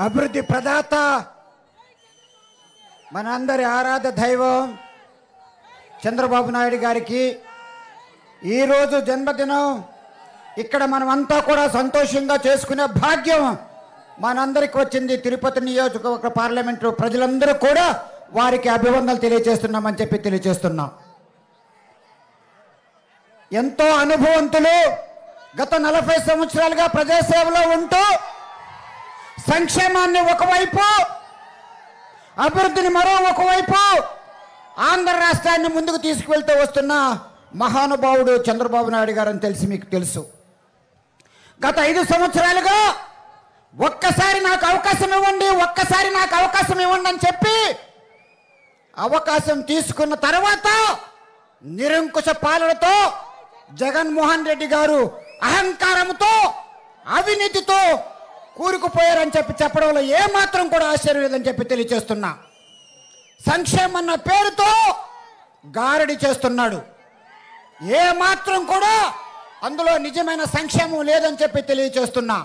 అభివృద్ధి ప్రదాత మనందరి ఆరాధ్య దైవం చంద్రబాబు నాయుడు గారికి ఈరోజు జన్మదినం. ఇక్కడ మనమంతా కూడా సంతోషంగా చేసుకునే భాగ్యం మనందరికి వచ్చింది. తిరుపతి నియోజకవర్గ పార్లమెంటు ప్రజలందరూ కూడా వారికి అభివందనలు తెలియజేస్తున్నామని చెప్పి తెలియజేస్తున్నాం. ఎంతో అనుభవంతులు, గత 40 సంవత్సరాలుగా ప్రజాసేవలో ఉంటూ సంక్షేమాన్ని ఒకవైపు, అభివృద్ధిని మరో ఒకవైపు ఆంధ్ర రాష్ట్రాన్ని ముందుకు తీసుకువెళ్తూ వస్తున్న మహానుభావుడు చంద్రబాబు నాయుడు గారు అని తెలిసి మీకు తెలుసు. గత 5 సంవత్సరాలుగా ఒక్కసారి నాకు అవకాశం ఇవ్వండి, ఒక్కసారి నాకు అవకాశం ఇవ్వండి అని చెప్పి అవకాశం తీసుకున్న తర్వాత నిరంకుశ పాలనతో జగన్మోహన్ రెడ్డి గారు అహంకారంతో అవినీతితో కూరుకుపోయారని చెప్పి చెప్పడంలో ఏమాత్రం కూడా ఆశ్చర్యం లేదని చెప్పి తెలియజేస్తున్నా. సంక్షేమం అన్న పేరుతో గారడి చేస్తున్నాడు. ఏమాత్రం కూడా అందులో నిజమైన సంక్షేమం లేదని చెప్పి తెలియజేస్తున్నా.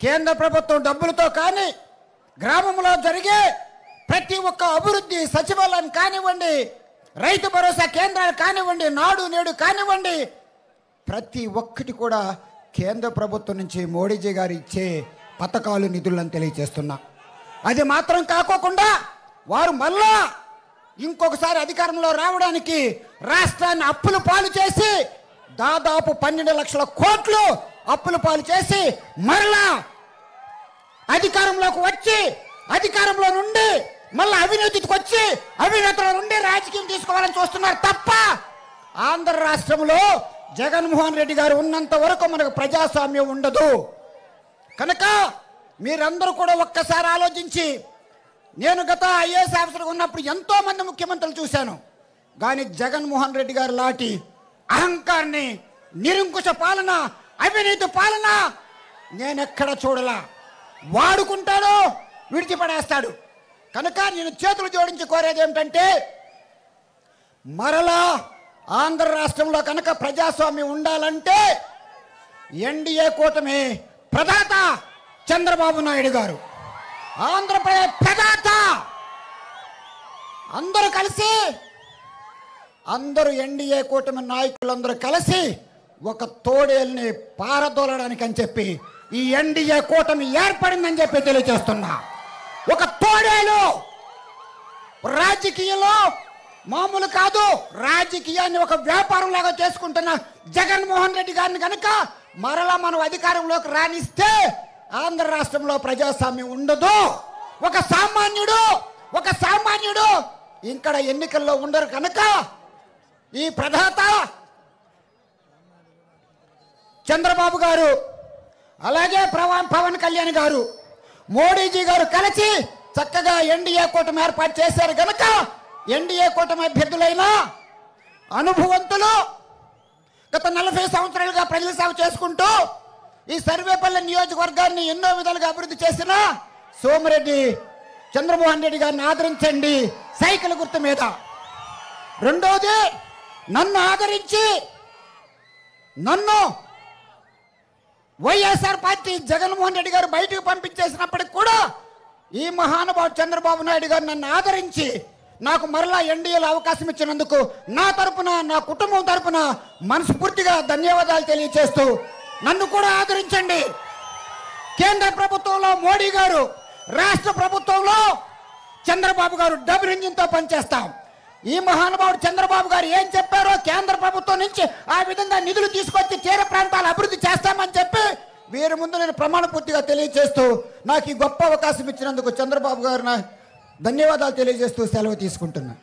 కేంద్ర ప్రభుత్వం డబ్బులతో కానీ, గ్రామంలో జరిగే ప్రతి ఒక్క అభివృద్ధి, సచివాలయం కానివ్వండి, రైతు భరోసా కేంద్రాలు కానివ్వండి, నాడు నేడు కానివ్వండి, ప్రతి ఒక్కటి కూడా కేంద్ర ప్రభుత్వం నుంచి మోడీజీ గారు ఇచ్చే పథకాలు, నిధులను తెలియజేస్తున్నా. అది మాత్రం కాకోకుండా వారు మళ్ళా ఇంకొకసారి అధికారంలో రావడానికి రాష్ట్రాన్ని అప్పుల పాలు చేసి దాదాపు 12 లక్షల కోట్లు అప్పుల పాలు చేసి మరలా అధికారంలోకి వచ్చి, అధికారంలో నుండి మళ్ళీ అవినీతికి వచ్చి, అవినీతిలో నుండి రాజకీయం తీసుకోవాలని చూస్తున్నారు తప్ప ఆంధ్ర రాష్ట్రంలో జగన్మోహన్ రెడ్డి గారు ఉన్నంత వరకు మనకు ప్రజాస్వామ్యం ఉండదు. కనుక మీరందరూ కూడా ఒక్కసారి ఆలోచించి, నేను గత ఐఏఎస్ ఆఫీసర్గా ఉన్నప్పుడు ఎంతో మంది ముఖ్యమంత్రులు చూశాను, కానీ జగన్మోహన్ రెడ్డి గారు లాంటి అహంకారాన్ని, నిరంకుశ పాలన, అవినీతి పాలన నేనెక్కడ చూడలా. వాడుకుంటాడు, విడిచిపడేస్తాడు. కనుక నేను చేతులు జోడించి కోరేది ఏమిటంటే, మరలా ఆంధ్ర రాష్ట్రంలో కనుక ప్రజాస్వామ్యం ఉండాలంటే ఎన్డీఏ కూటమి ప్రదాత చంద్రబాబు నాయుడు గారు, ఆంధ్రప్రదేశ్ ప్రదాత, అందరూ కలిసి, అందరూ ఎన్డీఏ కూటమి నాయకులందరూ కలిసి ఒక తోడేల్ని పారదోలడానికి అని చెప్పి ఈ ఎన్డీఏ కూటమి ఏర్పడిందని చెప్పి తెలియజేస్తున్నా. ఒక తోడేలు రాజకీయంలో మామూలు కాదు, రాజకీయాన్ని ఒక వ్యాపారం లాగా చేసుకుంటున్న జగన్మోహన్ రెడ్డి గారిని కనుక మరలా మనం అధికారంలోకి రానిస్తే ఆంధ్ర రాష్ట్రంలో ప్రజాస్వామ్యం ఉండదు. ఒక సామాన్యుడు ఇక్కడ ఎన్నికల్లో ఉండరు. కనుక ఈ ప్రదాత చంద్రబాబు గారు, అలాగే పవన్ కళ్యాణ్ గారు, మోడీజీ గారు కలిసి చక్కగా ఎన్డీఏ కూటమి ఏర్పాటు చేశారు. కనుక ఎన్డీఏ కూటమి అభ్యర్థులైన అనుభవంతులు, గత 40 సంవత్సరాలుగా ప్రజల సేవ చేసుకుంటూ ఈ సర్వేపల్లి నియోజకవర్గాన్ని ఎన్నో విధాలుగా అభివృద్ధి చేసిన సోమిరెడ్డి చంద్రమోహన్ రెడ్డి గారిని ఆదరించండి సైకిల్ గుర్తు మీద. రెండోది, నన్ను ఆదరించి నన్ను వైఎస్ఆర్ పార్టీ జగన్మోహన్ రెడ్డి గారు బయటకు పంపించేసినప్పటికి కూడా ఈ మహానుభావుడు చంద్రబాబు నాయుడు గారు నన్ను ఆదరించి నాకు మరలా ఎన్డీఏలో అవకాశం ఇచ్చినందుకు నా తరపున, నా కుటుంబం తరపున మనస్ఫూర్తిగా ధన్యవాదాలు తెలియజేస్తూ నన్ను కూడా ఆదరించండి. కేంద్ర ప్రభుత్వంలో మోడీ గారు, రాష్ట్ర ప్రభుత్వంలో చంద్రబాబు గారు డబుల్ ఇంజిన్తో పనిచేస్తాం. ఈ మహానుభావుడు చంద్రబాబు గారు ఏం చెప్పారో కేంద్ర ప్రభుత్వం నుంచి ఆ విధంగా నిధులు తీసుకొచ్చి తీర ప్రాంతాలు అభివృద్ధి చేస్తామని చెప్పి వీరి ముందు నేను ప్రమాణ పూర్తిగా తెలియజేస్తూ నాకు ఈ గొప్ప అవకాశం ఇచ్చినందుకు చంద్రబాబు గారు ధన్యవాదాలు తెలియజేస్తూ సెలవు తీసుకుంటున్నాను.